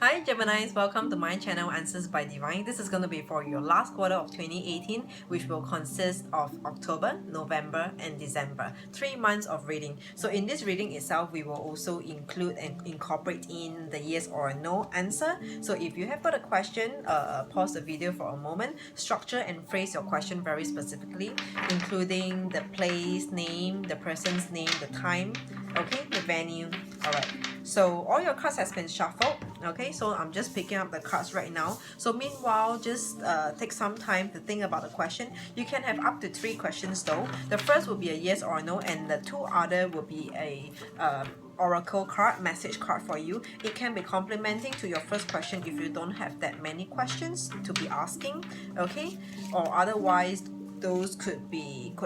Hi Geminis, welcome to my channel Answers by Divine. This is going to be for your last quarter of 2018, which will consist of October, November and December. 3 months of reading. So in this reading itself, we will also include and incorporate in the yes or no answer. So if you have got a question, pause the video for a moment, structure and phrase your question very specifically, including the place name, the person's name, the time, okay, the venue. Alright, so all your cards has been shuffled. Okay, so I'm just picking up the cards right now. So meanwhile, just take some time to think about the question. You can have up to 3 questions though. The first will be a yes or no, and the 2 other will be a oracle card, message card for you. It can be complementing to your first question if you don't have that many questions to be asking, okay, or otherwise those could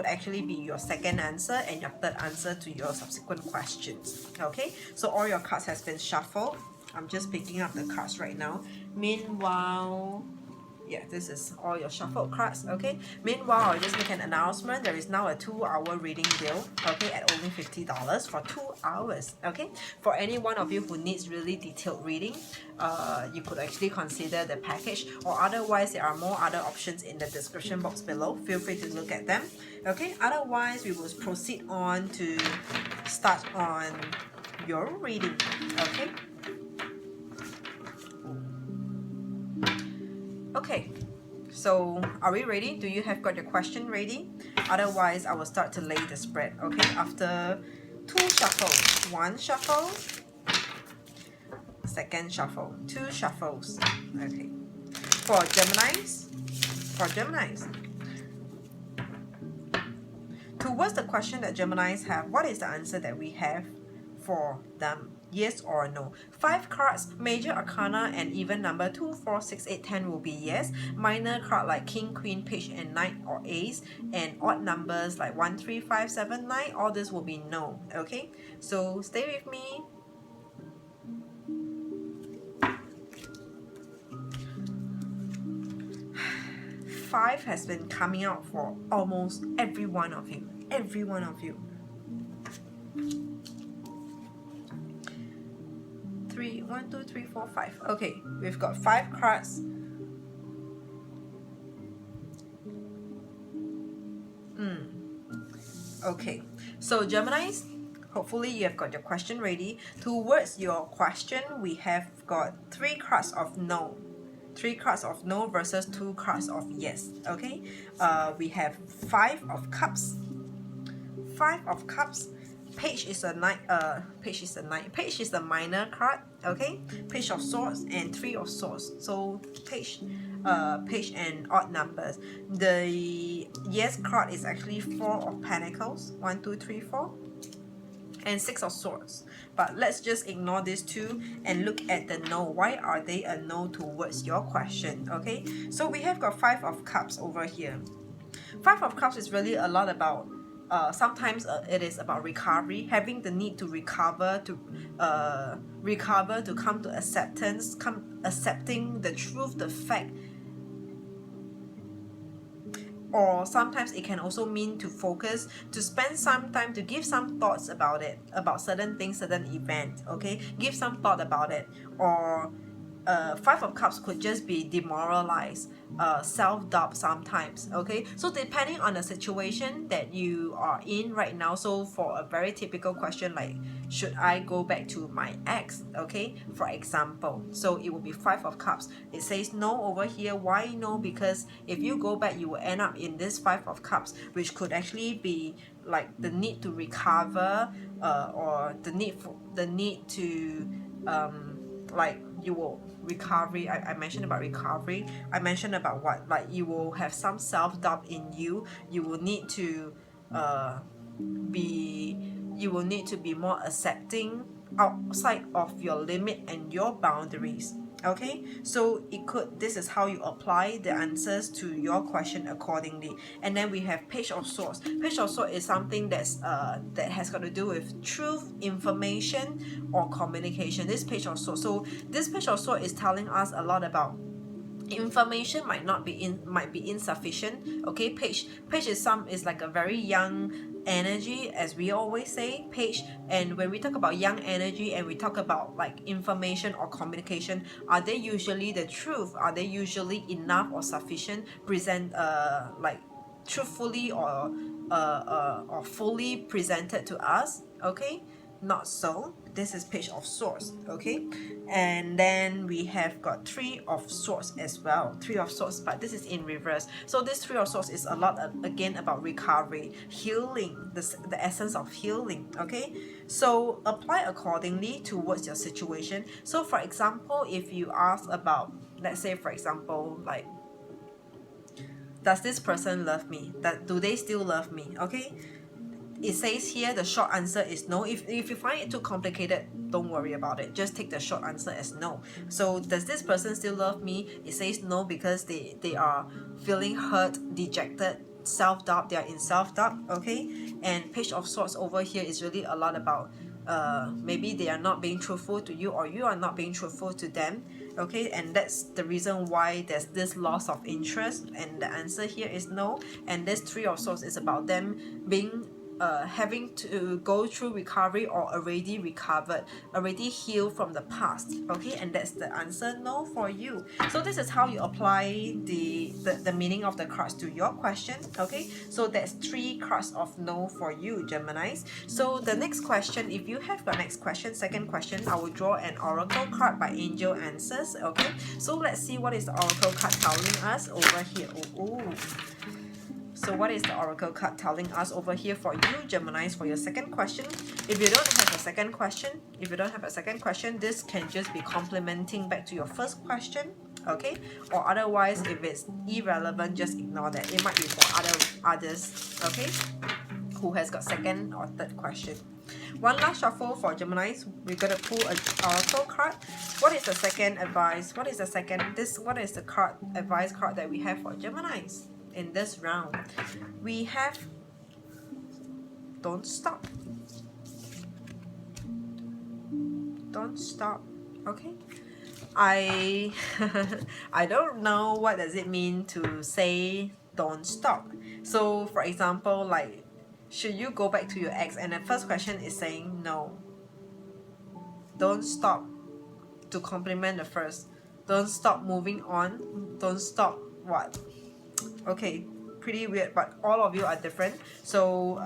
actually be your second answer and your third answer to your subsequent questions. Okay, so all your cards has been shuffled. I'm just picking up the cards right now. Meanwhile, yeah, this is all your shuffled cards. Okay, meanwhile, I'll just make an announcement. There is now a 2-hour reading deal, okay, at only $50 for 2 hours. Okay, for any one of you who needs really detailed reading, you could actually consider the package, or otherwise there are more other options in the description box below. Feel free to look at them. Okay, otherwise we will proceed on to start on your reading. Okay. Okay, so are we ready? Do you have got your question ready? Otherwise, I will start to lay the spread. Okay, after 2 shuffles, 1 shuffle, second shuffle, 2 shuffles. Okay, for Geminis, towards the question that Geminis have, what is the answer that we have for them? Yes or no? 5 cards, major arcana and even number 2, 4, 6, 8, 10 will be yes. Minor card like king, queen, page and knight or ace, and odd numbers like 1, 3, 5, 7, 9, all this will be no. Okay, so stay with me. Five has been coming out for almost every one of you. Every one of you. 3, 1, 2, 3, 4, 5. Okay, we've got 5 cards. Okay, so Geminis, hopefully you have got your question ready. Towards your question, we have got 3 cards of no. 3 cards of no versus 2 cards of yes. Okay, we have 5 of cups. 5 of cups. Page is a knight. Page is the minor card. Okay, page of swords and 3 of swords. So page and odd numbers. The yes card is actually 4 of pentacles. 1, 2, 3, 4. And 6 of swords. But let's just ignore these 2 and look at the no. Why are they a no towards your question? Okay, so we have got 5 of cups over here. 5 of cups is really a lot about sometimes it is about recovery, having the need to recover, to come to acceptance, accepting the truth, the fact. Or sometimes it can also mean to focus, to spend some time, to give some thoughts about it, about certain things, certain event. Okay, give some thought about it. Or 5 of cups could just be demoralized, self-doubt sometimes. Okay, so depending on the situation that you are in right now. So for a very typical question like, should I go back to my ex? Okay, for example, so it will be 5 of cups. It says no over here. Why no? Because if you go back, you will end up in this 5 of cups, which could actually be like the need to recover, or the need to like you will recovery. I mentioned about recovery. I mentioned about what, like you will have some self-doubt in you. You will need to be more accepting outside of your limit and your boundaries. Okay, so this is how you apply the answers to your question accordingly. And then we have page of swords. Page of swords is something that has got to do with truth, information or communication. This page of swords, so this page of swords is telling us a lot about information might be insufficient. Okay, page is like a very young energy, as we always say, page. And when we talk about young energy and we talk about like information or communication, are they usually the truth? Are they usually enough or sufficient, present like truthfully or fully presented to us? Okay, not so. This is page of swords. Okay, and then we have got three of swords as well. Three of swords, but this is in reverse. So this three of swords is a lot again about recovery, healing, the essence of healing. Okay, so apply accordingly towards your situation. So for example, if you ask about, let's say for example, like, does this person love me? Do they still love me? Okay, it says here the short answer is no. If you find it too complicated, don't worry about it, just take the short answer as no. So does this person still love me? It says no, because they are feeling hurt, dejected, self-doubt. They are in self-doubt. Okay, and page of swords over here is really a lot about maybe they are not being truthful to you, or you are not being truthful to them. Okay, and that's the reason why there's this loss of interest, and the answer here is no. And this three of swords is about them being having to go through recovery, or already recovered, already healed from the past. Okay, and that's the answer, no, for you. So this is how you apply the meaning of the cards to your question. Okay, so that's three cards of no for you, Geminis. So the next question, if you have the next question, second question, I will draw an oracle card by Angel Answers. Okay, so let's see what is the oracle card telling us over here. So what is the oracle card telling us over here for you, Geminis, for your second question? If you don't have a second question, this can just be complementing back to your first question. Okay, or otherwise, if it's irrelevant, just ignore that. It might be for others. Okay, who has got second or third question. One last shuffle for Geminis. We're gonna pull an oracle card. What is the second advice? What is the card advice card that we have for Geminis in this round? We have don't stop. Don't stop. Okay, I I don't know what does it mean to say don't stop. So for example, like, should you go back to your ex? And the first question is saying no. Don't stop. To complement the first, don't stop moving on. Don't stop what? Okay, pretty weird, but all of you are different. So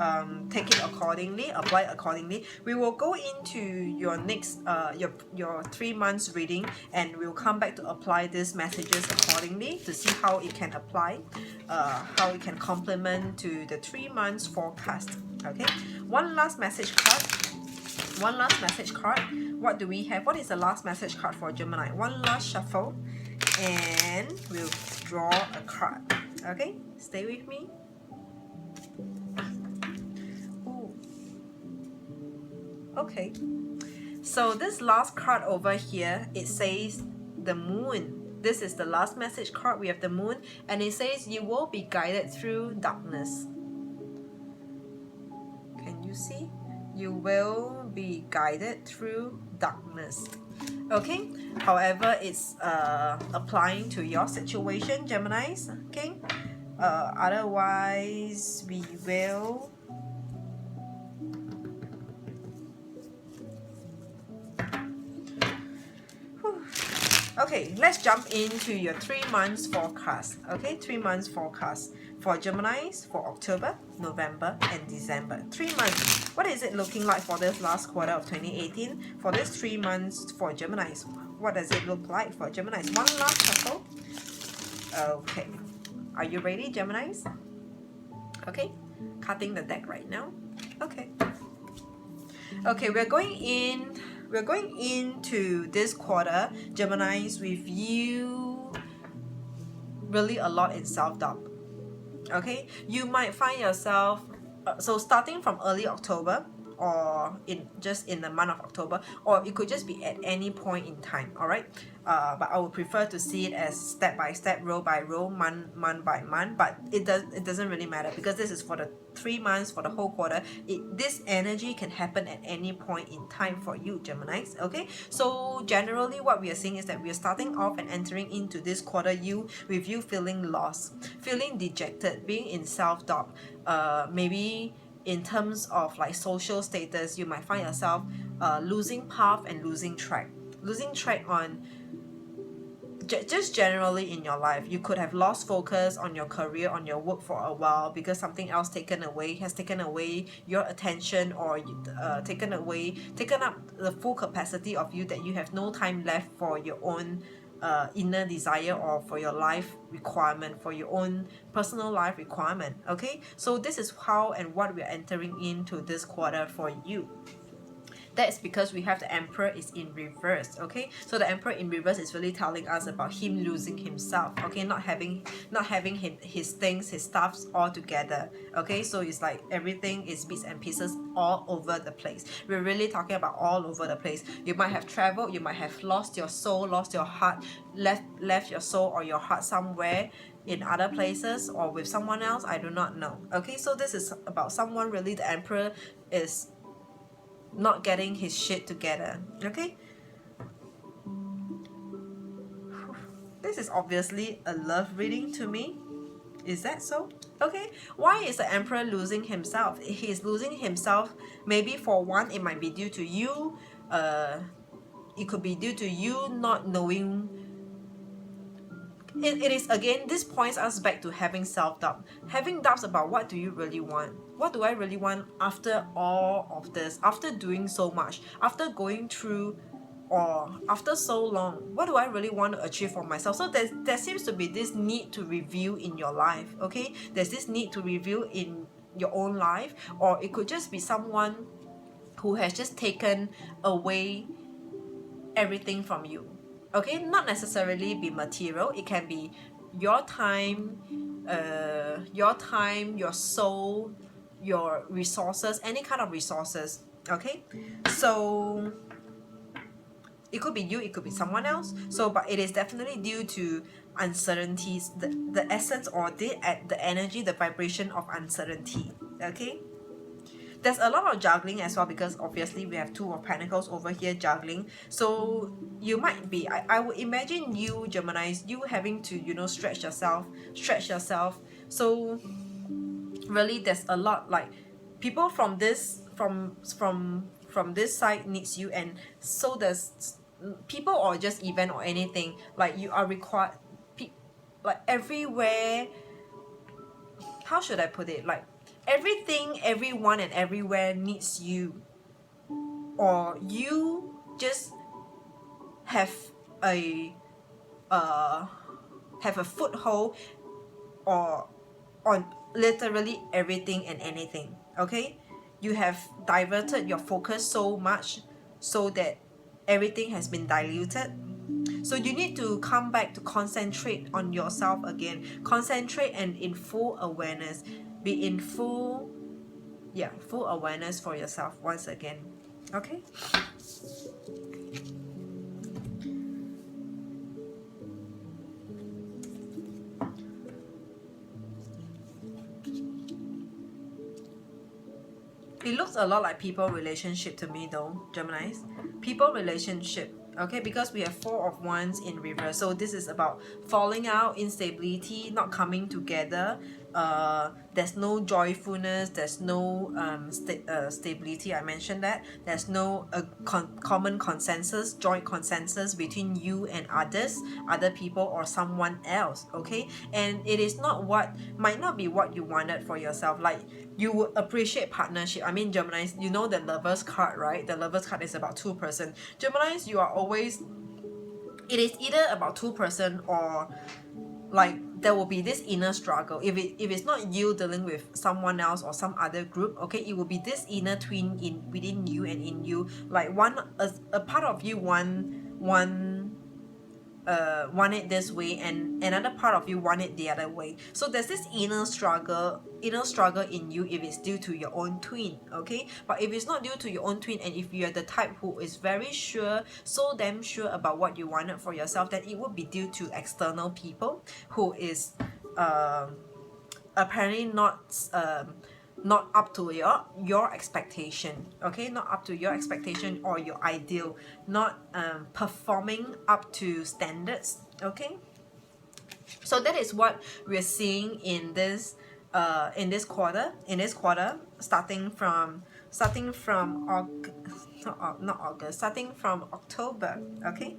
take it accordingly, apply accordingly. We will go into your next your 3 months reading, and we'll come back to apply these messages accordingly to see how it can apply, how it can complement to the 3 months forecast. Okay, one last message card. What do we have? What is the last message card for Gemini? One last shuffle, and we'll draw a card. Okay, stay with me. Ooh. Okay, so this last card over here, it says the moon. This is the last message card. We have the moon, and it says you will be guided through darkness. Can you see? You will be guided through darkness. Okay, however, it's applying to your situation, Geminis. Okay, otherwise we will okay, let's jump into your 3 months forecast. Okay, 3 months forecast for Geminis for October, November, and December. 3 months. What is it looking like for this last quarter of 2018? For this 3 months for Geminis, what does it look like for Geminis? One last shuffle. Okay, are you ready, Geminis? Okay, cutting the deck right now. Okay. Okay, we're going into this quarter, Geminis, with you really a lot in self-doubt. Okay, you might find yourself so starting from early October, or just in the month of October, or it could just be at any point in time. All right, but I would prefer to see it as step by step, row by row, month by month. But it doesn't really matter, because this is for the 3 months, for the whole quarter. This energy can happen at any point in time for you, Geminis. Okay, so generally what we are seeing is that we are starting off and entering into this quarter with you feeling lost, feeling dejected, being in self-doubt. Maybe in terms of like social status, you might find yourself losing path and losing track on just generally in your life. You could have lost focus on your career, on your work for a while, because something else has taken away your attention, or taken up the full capacity of you, that you have no time left for your own inner desire, or for your life requirement, for your own personal life requirement. Okay, so this is how and what we are entering into this quarter for you. That's because we have the Emperor is in reverse. Okay, so the Emperor in reverse is really telling us about him losing himself. Okay, not having his things, his stuffs all together. Okay, so it's like everything is bits and pieces all over the place. We're really talking about all over the place. You might have traveled, you might have lost your soul, lost your heart, left your soul or your heart somewhere in other places, or with someone else. I do not know. Okay, so this is about someone, really. The Emperor is not getting his shit together. Okay, this is obviously a love reading to me. Is that so? Okay, why is the Emperor losing himself? He is losing himself, maybe for one, it might be due to you. It could be due to you not knowing. It is, again, this points us back to having self-doubt. Having doubts about what do you really want? What do I really want after all of this? After doing so much? After going through, or after so long? What do I really want to achieve for myself? So there seems to be this need to review in your life. Okay? There's this need to review in your own life. Or it could just be someone who has just taken away everything from you. Okay, not necessarily be material. It can be your time, your soul, your resources, any kind of resources. Okay, so it could be you, it could be someone else. So, but it is definitely due to uncertainties, the essence, or the energy, the vibration of uncertainty. Okay. There's a lot of juggling as well, because obviously we have Two of Pentacles over here, juggling. So you might be, I would imagine you, Geminis, you having to, stretch yourself. So really there's a lot, like, people from this side needs you, and so does people, or just event or anything. Like, you are required, like, everywhere. How should I put it? Like, everything, everyone, and everywhere needs you, or you just have a foothold, or on literally everything and anything. Okay, you have diverted your focus so much so that everything has been diluted. So you need to come back to concentrate on yourself again. Concentrate and in full awareness. Be in full awareness for yourself once again. Okay? It looks a lot like people relationship to me though, Geminis. People relationship. Okay, because we have Four of Wands in reverse. So this is about falling out, instability, not coming together. There's no joyfulness, there's no stability. I mentioned that. There's no common consensus, joint consensus between you and others, other people, or someone else. Okay, and it is not might not be what you wanted for yourself. Like, you would appreciate partnership. I mean, Geminis, you know the Lovers card, right? The Lovers card is about two-person. Geminis, you are always, it is either about two-person, or like there will be this inner struggle. If it's not you dealing with someone else or some other group, okay, it will be this inner twin within you and in you. Like a part of you, one want it this way, and another part of you want it the other way. So there's this inner struggle in you if it's due to your own twin, okay? But if it's not due to your own twin, and if you're the type who is very sure, so damn sure about what you wanted for yourself, then it would be due to external people who is apparently not up to your expectation, okay? Not up to your expectation or your ideal, not performing up to standards, okay? So that is what we're seeing in this quarter, starting from October, okay?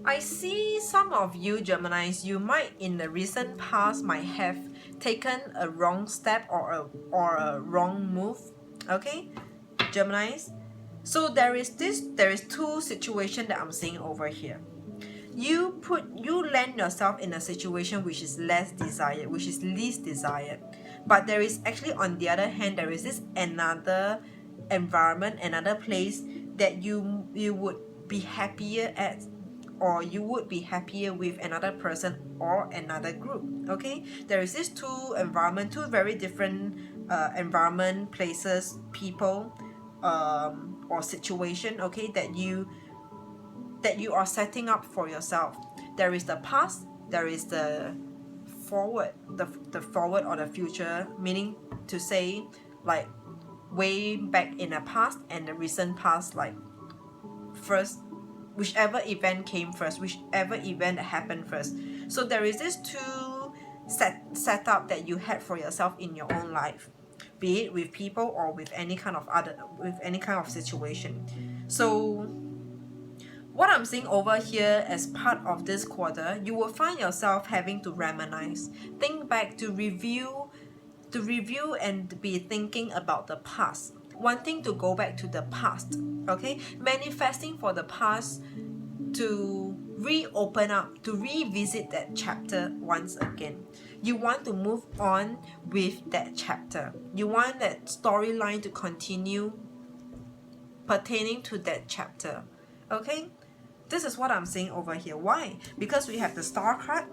I see some of you Geminis, you might in the recent past might have taken a wrong step or a wrong move, okay, Geminis. So there is two situations that I'm seeing over here. You land yourself in a situation which is less desired, which is least desired, but there is actually, on the other hand, there is this another environment, another place that you would be happier at, or you would be happier with another person or another group, okay? There is this two very different environment, places, people, or situation, okay, that you are setting up for yourself. There is the past, there is the forward, the forward or the future, meaning to say, like, way back in the past and the recent past, like first, whichever event came first, whichever event that happened first. So there is this two setup that you had for yourself in your own life, be it with people or with any kind of situation. So what I'm seeing over here as part of this quarter, you will find yourself having to reminisce, think back, to review and be thinking about the past, wanting to go back to the past, okay? Manifesting for the past to reopen up, to revisit that chapter once again. You want to move on with that chapter. You want that storyline to continue pertaining to that chapter, okay? This is what I'm seeing over here. Why? Because we have the Star card,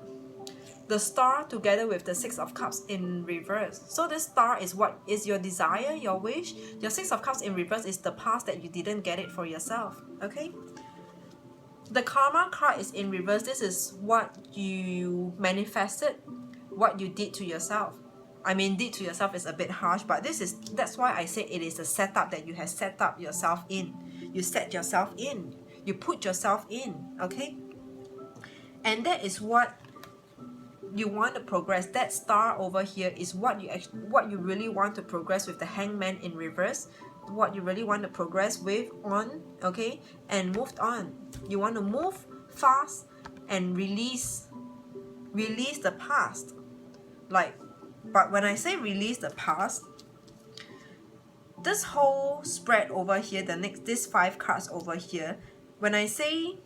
the Star together with the Six of Cups in reverse. So this Star is what is your desire, your wish. Your Six of Cups in reverse is the past that you didn't get it for yourself, okay? The Karma card is in reverse. This is what you manifested, what you did to yourself. I mean, did to yourself is a bit harsh, but that's why I say it is a setup that you have set up yourself in. You set yourself in. You put yourself in, okay? And that is what you want to progress. That Star over here is what you really want to progress with the Hangman in reverse, what you really want to progress with on, okay? And moved on. You want to move fast and release the past. But when I say release the past, this whole spread over here, this 5 cards over here, when I say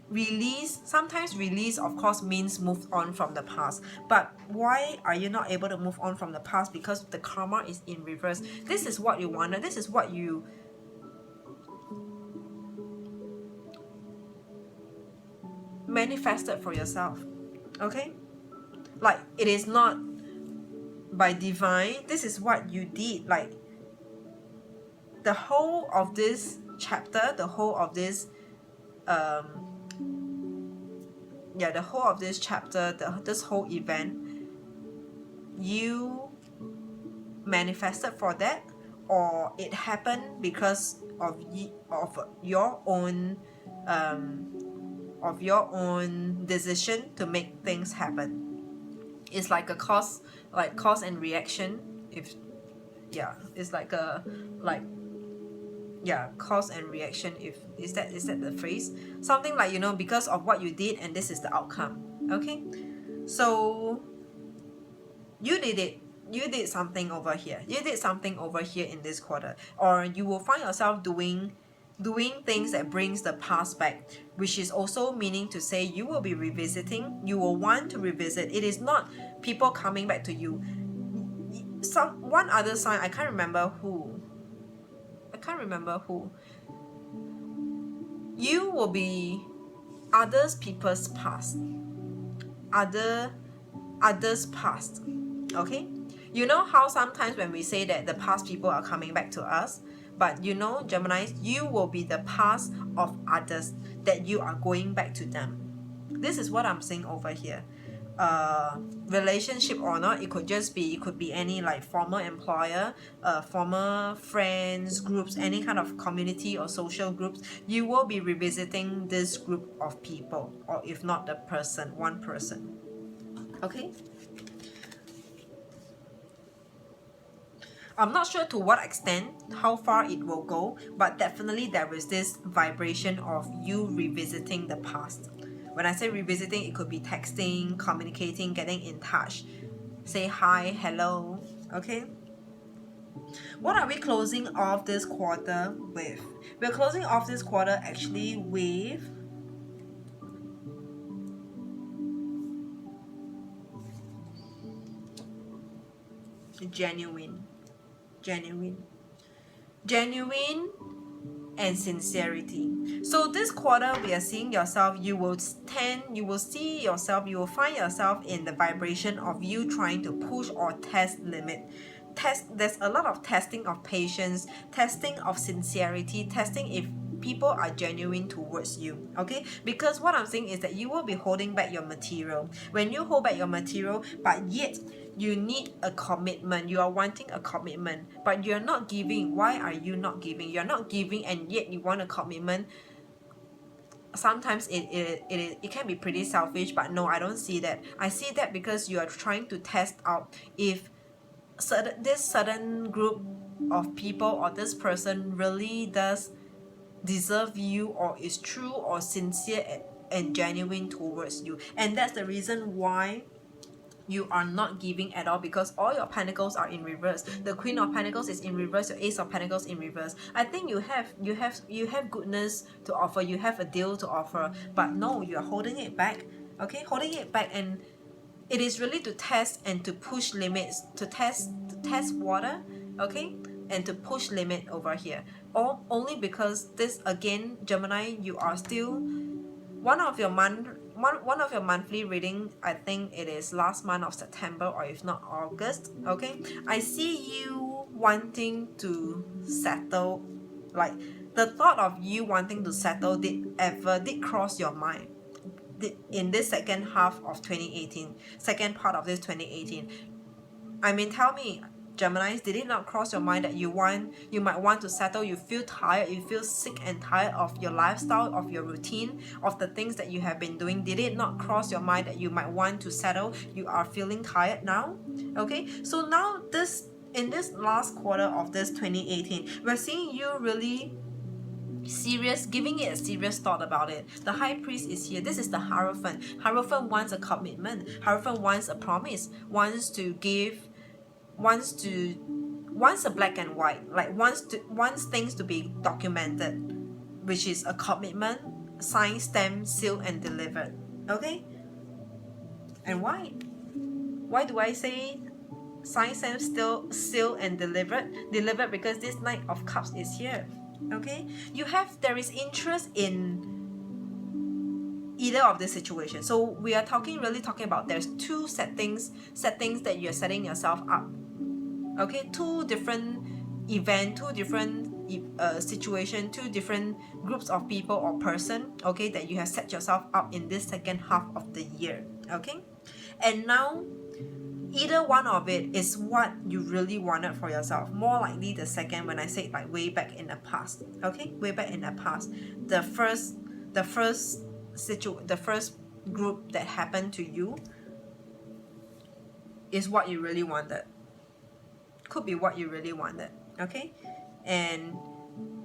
release, sometimes release of course means move on from the past. But why are you not able to move on from the past? Because the Karma is in reverse. This is what you wanted. This is what you manifested for yourself, okay? Like, it is not by divine. This is what you did. Like, the whole of this chapter, the whole of this this whole event, you manifested for that, or it happened because of your own decision to make things happen. It's like a cause and reaction. Cause and reaction. Is that the phrase? Something like, because of what you did, and this is the outcome, okay? So you did something over here. You did something over here in this quarter, or you will find yourself doing doing things that brings the past back, which is also meaning to say you will be revisiting, you will want to revisit. It is not people coming back to you. One other sign, I can't remember who, you will be people's past, others past. Okay, you know how sometimes when we say that the past people are coming back to us, but you know, Gemini, you will be the past of others, that you are going back to them. This is what I'm saying over here. Relationship or not, it could be any like former employer, former friends groups, any kind of community or social groups. You will be revisiting this group of people, or if not the person, one person. Okay, I'm not sure to what extent, how far it will go, but definitely there is this vibration of you revisiting the past. When I say revisiting, it could be texting, communicating, getting in touch. Say hi, hello, okay? What are we closing off this quarter with? We're closing off this quarter actually with genuine and sincerity. So this quarter we are seeing yourself, you will find yourself in the vibration of you trying to push or test limit. There's a lot of testing of patience, testing of sincerity, testing if people are genuine towards you. Okay, because what I'm saying is that you will be holding back your material. When you hold back your material, but yet you need a commitment, you are wanting a commitment, but you're not giving. Why are you not giving? You're not giving and yet you want a commitment. Sometimes it can be pretty selfish, but no, I don't see that. I see that because you are trying to test out if this certain group of people or this person really does deserve you, or is true or sincere and genuine towards you. And that's the reason why you are not giving at all, because all your pentacles are in reverse. The Queen of Pentacles is in reverse, your Ace of Pentacles in reverse. I think you have goodness to offer, you have a deal to offer, but no, you are holding it back. Okay, holding it back, and it is really to test and to push limits, to test water, okay, and to push limit over here. Or only because this, again, Gemini, you are still one of your monthly reading, I think it is last month of September, or if not August. Okay, I see you wanting to settle, like the thought of you wanting to settle did cross your mind in this second half of 2018, second part of this 2018. I mean, tell me, Geminis, did it not cross your mind that you might want to settle? You feel tired, you feel sick and tired of your lifestyle, of your routine, of the things that you have been doing. Did it not cross your mind that you might want to settle? You are feeling tired now. Okay, so now in this last quarter of this 2018, we're seeing you really serious, giving it a serious thought about it. The High Priest is here. This is the Hierophant. Hierophant wants a commitment. Hierophant wants a promise, wants a black and white, like wants things to be documented, which is a commitment, signed, stamped, sealed and delivered. Okay, and why do I say signed, stamped, sealed and delivered? Because this Knight of Cups is here. Okay, there is interest in either of the situation. So we are really talking about there's two settings that you're setting yourself up. Okay, two different event, two different situation, two different groups of people or person, okay, that you have set yourself up in this second half of the year. Okay, and now either one of it is what you really wanted for yourself. More likely the second, when I say like way back in the past. Okay, way back in the past, the first group that happened to you is what you really wanted. Could be what you really wanted. Okay, and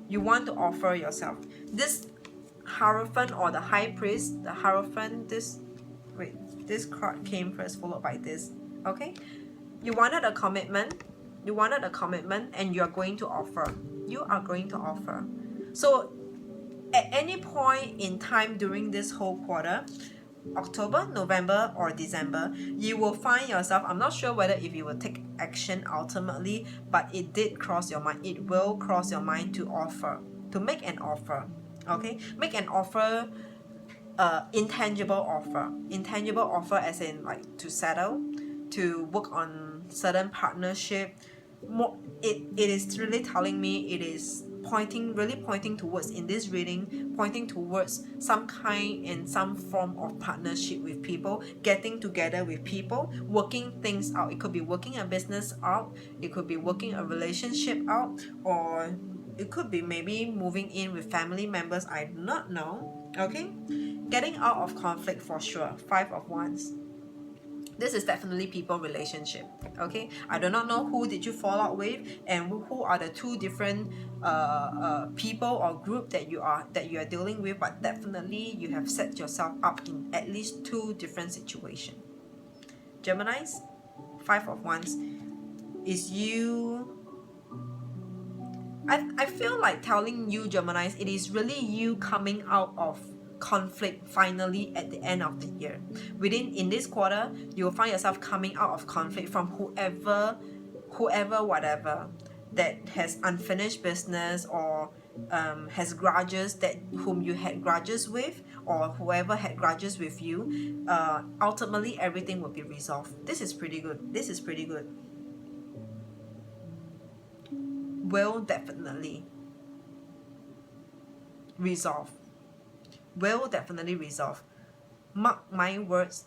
you want to offer yourself. This Hierophant or the High Priest, the Hierophant, this card came first, followed by this. Okay, you wanted a commitment, and you are going to offer. So at any point in time during this whole quarter, October, November, or December, you will find yourself, I'm not sure whether if you will take action ultimately, but it did cross your mind, it will cross your mind to make an offer. Okay, make an offer, intangible offer as in like to settle, to work on certain partnership. It is really telling me, it is really pointing towards, in this reading, pointing towards some kind and some form of partnership with people, getting together with people, working things out. It could be working a business out, it could be working a relationship out, or it could be maybe moving in with family members, I do not know. Okay, getting out of conflict for sure. 5 of Wands. This is definitely people relationship. Okay, I do not know who did you fall out with, and who are the two different people or group that you are dealing with, but definitely you have set yourself up in at least 2 different situations. Geminis, 5 of Wands is you. I feel like telling you, Geminis, it is really you coming out of conflict finally at the end of the year. In this quarter, you will find yourself coming out of conflict from whoever, whatever, that has unfinished business, or has grudges, that whom you had grudges with, or whoever had grudges with you. Ultimately, everything will be resolved. This is pretty good. Will definitely resolve. Mark my words.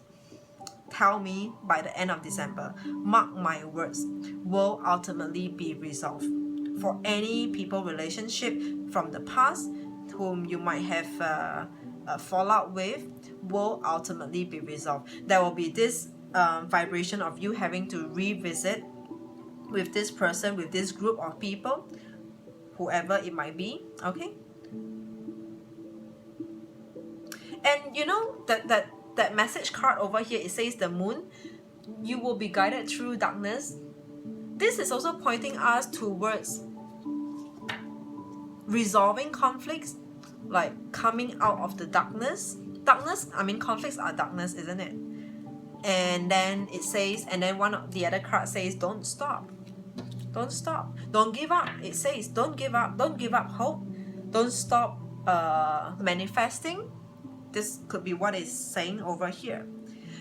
Tell me by the end of December. Mark my words. Will ultimately be resolved. For any people relationship from the past whom you might have a fallout with, will ultimately be resolved. There will be this vibration of you having to revisit with this person, with this group of people, whoever it might be. Okay, and you know that message card over here, it says the moon. You will be guided through darkness. This is also pointing us towards resolving conflicts, like coming out of the darkness. Conflicts are darkness, isn't it? And then it says, and then one of the other card says, don't stop, don't give up. It says don't give up hope, don't stop manifesting. This could be what it's saying over here.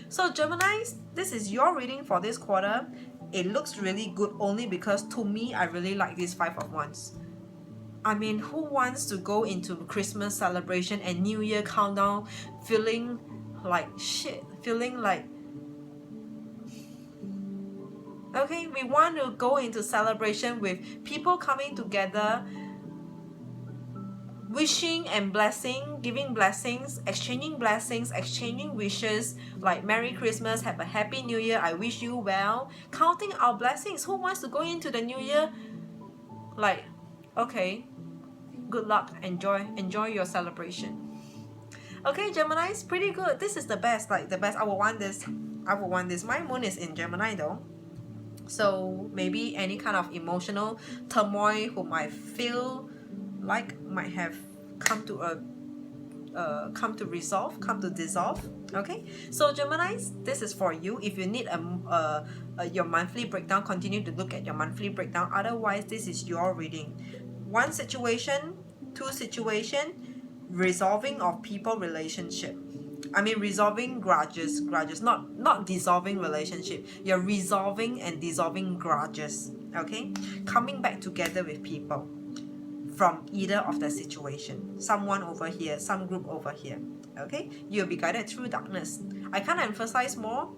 So Geminis, this is your reading for this quarter. It looks really good only because, to me, I really like this 5 of Wands. I mean, who wants to go into Christmas celebration and New Year countdown feeling like shit, feeling like, okay, we want to go into celebration with people coming together, wishing and blessing, giving blessings, exchanging wishes, like Merry Christmas, have a Happy New Year, I wish you well, counting our blessings. Who wants to go into the New Year like, okay, good luck, enjoy your celebration. Okay, Gemini, it's pretty good. This is the best, like the best. I would want this. My moon is in Gemini though, so maybe any kind of emotional turmoil whom I feel like might have come to dissolve. Okay, so Geminis, this is for you. If you need your monthly breakdown, continue to look at your monthly breakdown. Otherwise, this is your reading. 1 situation, 2 situation, resolving of people relationship. Resolving grudges, not dissolving relationship. You're resolving and dissolving grudges. Okay, coming back together with people from either of the situation. Someone over here, some group over here. Okay, you'll be guided through darkness. I can't emphasize more.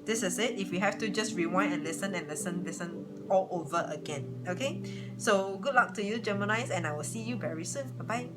This is it. If you have to, just rewind and listen all over again. Okay, so good luck to you, Geminis, and I will see you very soon. Bye bye.